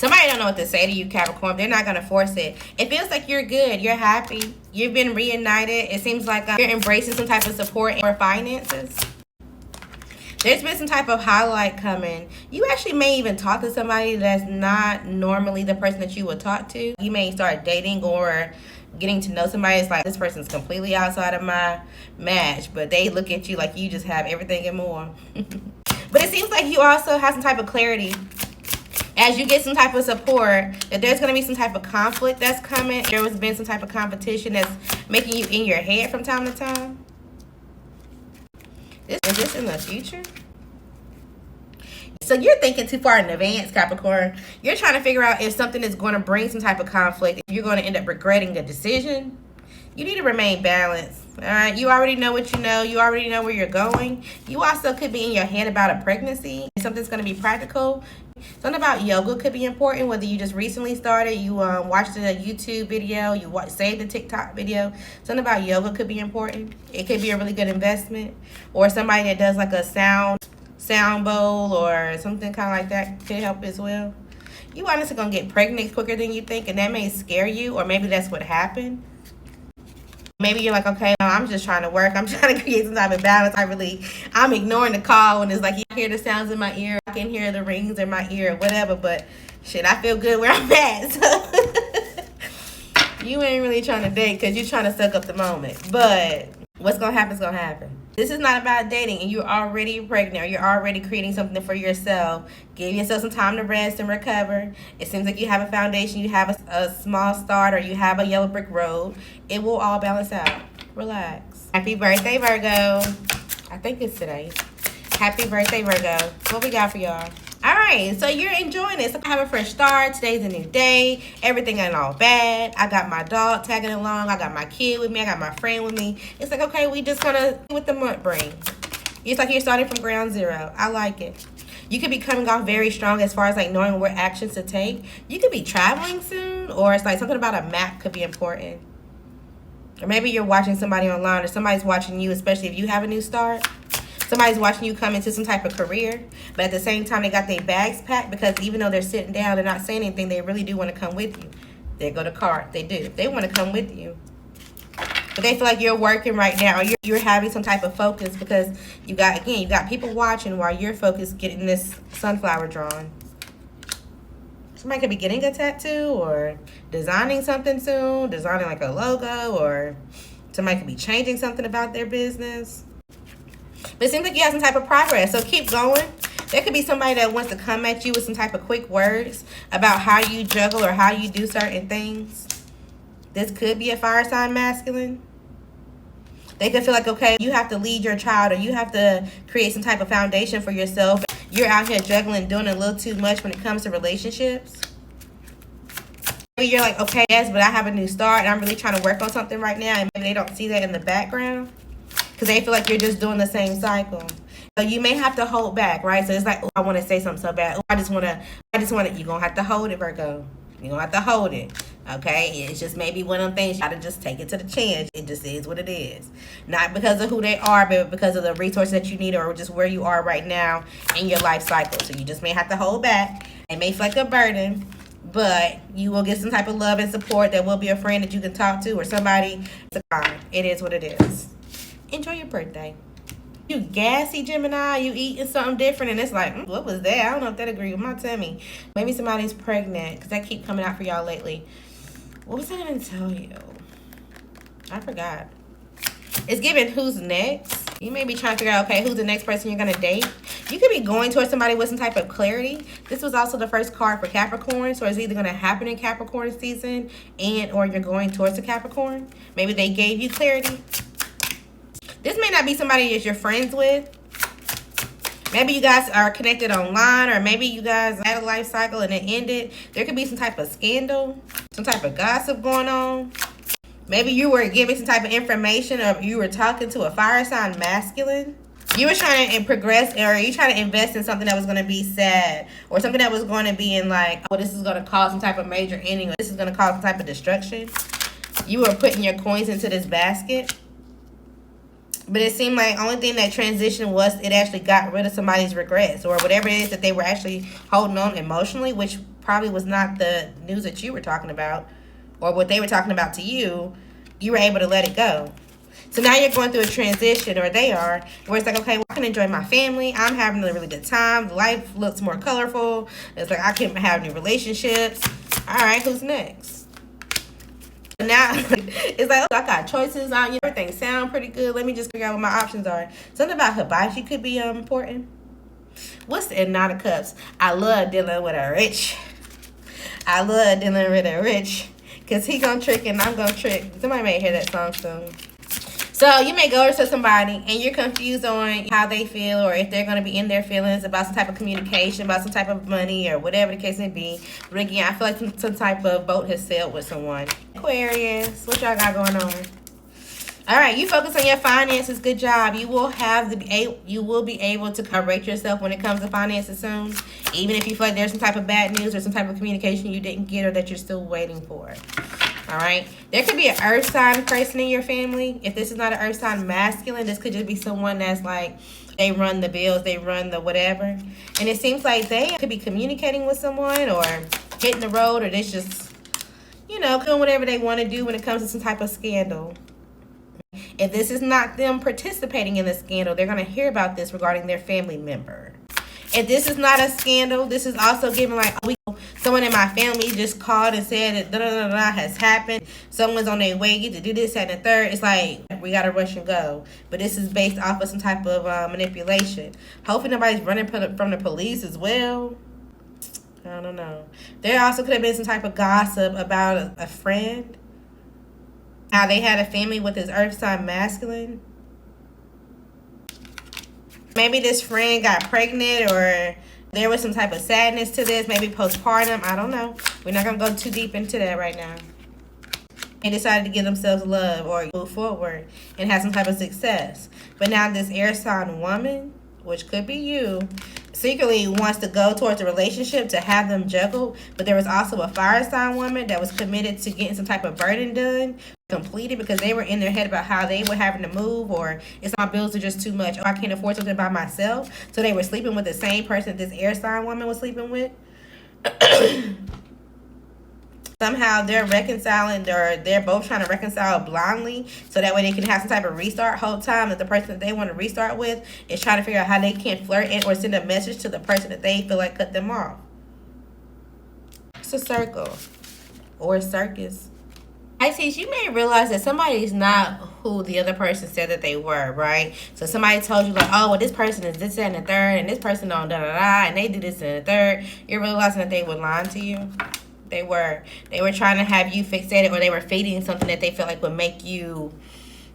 Somebody don't know what to say to you, Capricorn. They're not going to force it. It feels like you're good. You're happy. You've been reunited. It seems like you're embracing some type of support for finances. There's been some type of highlight coming. You actually may even talk to somebody that's not normally the person that you would talk to. You may start dating or getting to know somebody. It's like, this person's completely outside of my match, but they look at you like you just have everything and more. But it seems like you also have some type of clarity as you get some type of support, that there's going to be some type of conflict that's coming. There has been some type of competition that's making you in your head from time to time. Is this in the future? So you're thinking too far in advance, Capricorn. You're trying to figure out if something is going to bring some type of conflict. If you're going to end up regretting the decision. You need to remain balanced. All right. You already know what you know. You already know where you're going. You also could be in your head about a pregnancy. Something's going to be practical. Something about yoga could be important. Whether you just recently started, you watched a YouTube video, you saved a TikTok video. Something about yoga could be important. It could be a really good investment. Or somebody that does like a sound bowl or something kind of like that could help as well. You honestly going to get pregnant quicker than you think, and that may scare you, or maybe that's what happened. Maybe you're like, okay, no, I'm just trying to work. I'm trying to create some type of balance. I'm ignoring the call when it's like, you hear the sounds in my ear. I can hear the rings in my ear or whatever, but shit, I feel good where I'm at. So you ain't really trying to date because you're trying to suck up the moment. But what's going to happen is going to happen. This is not about dating and you're already pregnant or you're already creating something for yourself. Give yourself some time to rest and recover. It seems like you have a foundation, you have a small start, or you have a yellow brick road. It will all balance out. Relax. Happy birthday, Virgo. I think it's today. Happy birthday, Virgo. What we got for y'all? All right, so you're enjoying this. I have a fresh start. Today's a new day. Everything ain't all bad. I got my dog tagging along. I got my kid with me. I got my friend with me. It's like, okay, we just gonna see what the month brings. It's like you're starting from ground zero. I like it. You could be coming off very strong as far as like knowing what actions to take. You could be traveling soon, or it's like something about a map could be important. Or maybe you're watching somebody online, or somebody's watching you, especially if you have a new start. Somebody's watching you come into some type of career, but at the same time, they got their bags packed because even though they're sitting down, they're not saying anything, they really do want to come with you. They go to cart. They do. They want to come with you. But they feel like you're working right now. You're having some type of focus because you got people watching while you're focused getting this sunflower drawn. Somebody could be getting a tattoo or designing something soon, designing like a logo, or somebody could be changing something about their business. But it seems like you have some type of progress, so keep going. There could be somebody that wants to come at you with some type of quick words about how you juggle or how you do certain things. This could be a fire sign masculine. They could feel like, okay, you have to lead your child or you have to create some type of foundation for yourself. You're out here juggling, doing a little too much when it comes to relationships. Maybe you're like, okay, yes, but I have a new start and I'm really trying to work on something right now, and maybe they don't see that in the background. Because they feel like you're just doing the same cycle. So you may have to hold back, right? So it's like, oh, I want to say something so bad. Oh, I just want to, you're going to have to hold it, Virgo. You're going to have to hold it, okay? It's just maybe one of them things, you got to just take it to the chin. It just is what it is. Not because of who they are, but because of the resources that you need or just where you are right now in your life cycle. So you just may have to hold back. It may feel like a burden, but you will get some type of love and support. There will be a friend that you can talk to or somebody. It is what it is. Enjoy your birthday. You gassy Gemini, you eating something different, and it's like, what was that? I don't know if that agreed with my tummy. Maybe somebody's pregnant, because that keep coming out for y'all lately. What was I going to tell you? I forgot. It's giving who's next. You may be trying to figure out, okay, who's the next person you're going to date. You could be going towards somebody with some type of clarity. This was also the first card for Capricorn, so it's either going to happen in Capricorn season or you're going towards a Capricorn. Maybe they gave you clarity. This may not be somebody that you're friends with. Maybe you guys are connected online, or maybe you guys had a life cycle and it ended. There could be some type of scandal, some type of gossip going on. Maybe you were giving some type of information, or you were talking to a fire sign masculine. You were trying to progress, or you trying to invest in something that was going to be sad, or something that was going to be in like, oh, this is going to cause some type of major ending, or this is going to cause some type of destruction. You were putting your coins into this basket. But it seemed like the only thing that transitioned was it actually got rid of somebody's regrets or whatever it is that they were actually holding on emotionally, which probably was not the news that you were talking about or what they were talking about to you, you were able to let it go. So now you're going through a transition, or they are, where it's like, okay, well, I can enjoy my family. I'm having a really good time. Life looks more colorful. It's like I can have new relationships. All right, who's next? Now it's like, oh, I got choices on you. Everything sound pretty good. Let me just figure out what my options are. Something about hibachi could be important. What's the Nine of Cups? I love dealing with a rich. I love dealing with a rich. Because he gonna trick and I'm gonna trick. Somebody may hear that song soon. So you may go to somebody and you're confused on how they feel, or if they're going to be in their feelings about some type of communication, about some type of money, or whatever the case may be. But again, I feel like some type of boat has sailed with someone. Aquarius, what y'all got going on? All right, you focus on your finances. Good job. You will be able to correct yourself when it comes to finances soon, even if you feel like there's some type of bad news or some type of communication you didn't get or that you're still waiting for. All right, there could be an earth sign person in your family. If this is not an earth sign masculine, this could just be someone that's like, they run the bills, they run the whatever. And it seems like they could be communicating with someone or hitting the road, or they just, doing whatever they want to do when it comes to some type of scandal. If this is not them participating in the scandal, they're going to hear about this regarding their family member. If this is not a scandal, this is also giving like, someone in my family just called and said that has happened. Someone's on their way to do this, that, and the third. It's like, we got to rush and go. But this is based off of some type of manipulation. Hopefully nobody's running from the police as well. I don't know. There also could have been some type of gossip about a friend. How they had a family with his earth sign masculine. Maybe this friend got pregnant, or there was some type of sadness to this. Maybe postpartum. I don't know. We're not going to go too deep into that right now. They decided to give themselves love or move forward and have some type of success. But now this air sign woman, which could be you, secretly wants to go towards a relationship to have them juggle. But there was also a fire sign woman that was committed to getting some type of burden done, completed, because they were in their head about how they were having to move, or it's my bills are just too much, or I can't afford something by myself. So they were sleeping with the same person this air sign woman was sleeping with. Somehow they're reconciling, or they're both trying to reconcile blindly, so that way they can have some type of restart. Whole time that the person that they want to restart with is trying to figure out how they can flirt in or send a message to the person that they feel like cut them off. It's a circle or a circus. Pisces, you may realize that somebody's not who the other person said that they were, right? So somebody told you like, oh, well, this person is this, that, and the third, and this person don't da-da-da, and they do this and the third. You're realizing that they were lying to you. They were trying to have you fixated, or they were feeding something that they felt like would make you,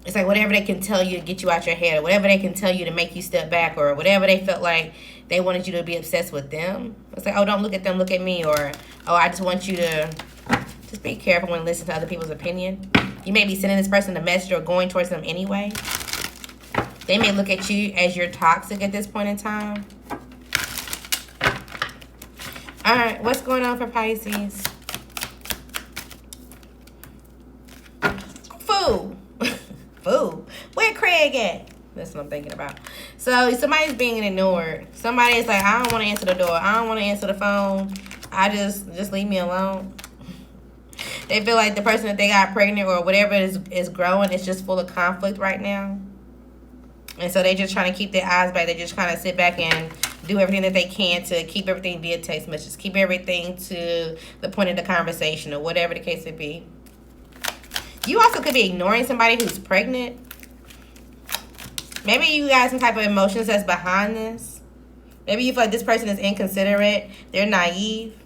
it's like whatever they can tell you to get you out your head, or whatever they can tell you to make you step back, or whatever they felt like they wanted you to be obsessed with them. It's like, oh, don't look at them, look at me, or, oh, I just want you to just be careful when listening to other people's opinion. You may be sending this person a message or going towards them anyway. They may look at you as you're toxic at this point in time. All right, what's going on for Pisces? Fool. Fool. Where Craig at? That's what I'm thinking about. So somebody's being ignored. Somebody's like, I don't want to answer the door. I don't want to answer the phone. I just leave me alone. They feel like the person that they got pregnant or whatever is growing. It's just full of conflict right now. And so they just trying to keep their eyes back. They just kind of sit back and do everything that they can to keep everything via text messages. Keep everything to the point of the conversation or whatever the case may be. You also could be ignoring somebody who's pregnant. Maybe you got some type of emotions that's behind this. Maybe you feel like this person is inconsiderate. They're naive.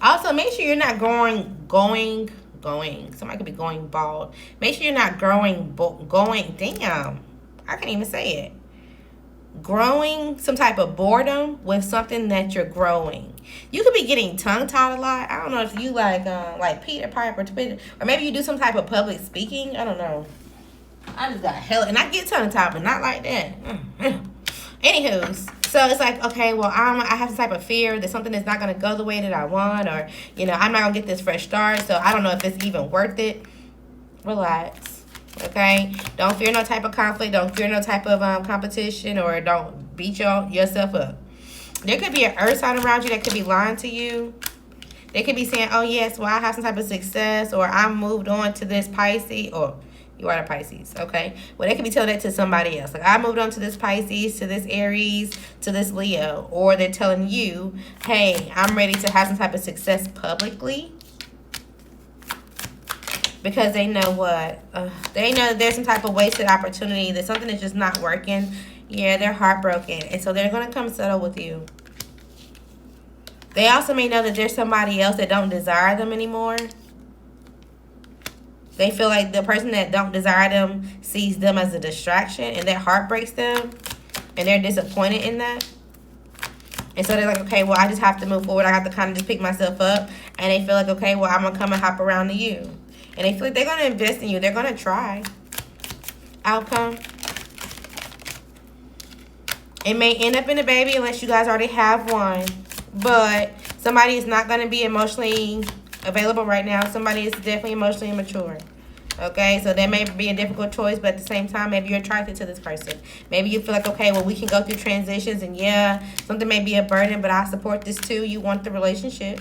Also, make sure you're not going. Somebody could be going bald. Make sure you're not going, damn. I can't even say it. Growing some type of boredom with something that you're growing. You could be getting tongue-tied a lot. I don't know if you like Peter Piper, or maybe you do some type of public speaking. I don't know. I just got hell, and I get tongue-tied, but not like that. Anywho's, so it's like, okay, well, I have some type of fear that something is not going to go the way that I want, or, I'm not going to get this fresh start, so I don't know if it's even worth it. Relax, okay? Don't fear no type of conflict. Don't fear no type of competition, or don't beat yourself up. There could be an earth sign around you that could be lying to you. They could be saying, oh, yes, well, I have some type of success, or I moved on to this Pisces, or you are the Pisces, okay? Well, they could be telling that to somebody else. Like, I moved on to this Pisces, to this Aries, to this Leo. Or they're telling you, hey, I'm ready to have some type of success publicly. Because they know what? They know that there's some type of wasted opportunity. That something is just not working. Yeah, they're heartbroken. And so they're going to come settle with you. They also may know that there's somebody else that don't desire them anymore. They feel like the person that don't desire them sees them as a distraction, and that heartbreaks them, and they're disappointed in that. And so they're like, okay, well, I just have to move forward. I have to kind of just pick myself up. And they feel like, okay, well, I'm going to come and hop around to you. And they feel like they're going to invest in you. They're going to try. Outcome. It may end up in a baby unless you guys already have one. But somebody is not going to be emotionally available right now. Somebody is definitely emotionally immature. Okay, so that may be a difficult choice, but at the same time, maybe you're attracted to this person. Maybe you feel like, okay, well, we can go through transitions, and yeah, something may be a burden, but I support this too. You want the relationship.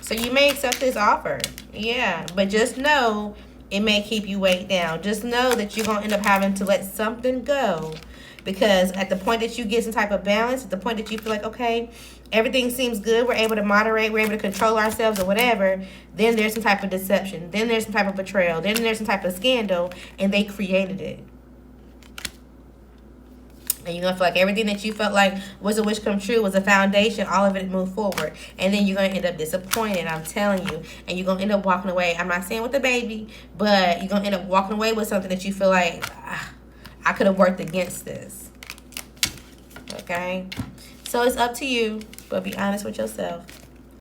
So you may accept this offer. Yeah, but just know it may keep you weighed down. Just know that you're going to end up having to let something go. Because at the point that you get some type of balance, at the point that you feel like, okay, everything seems good, we're able to moderate, we're able to control ourselves or whatever, then there's some type of deception. Then there's some type of betrayal. Then there's some type of scandal, and they created it. And you're going to feel like everything that you felt like was a wish come true, was a foundation, all of it moved forward. And then you're going to end up disappointed, I'm telling you. And you're going to end up walking away. I'm not saying with a baby, but you're going to end up walking away with something that you feel like, I could have worked against this. Okay? So it's up to you, but be honest with yourself.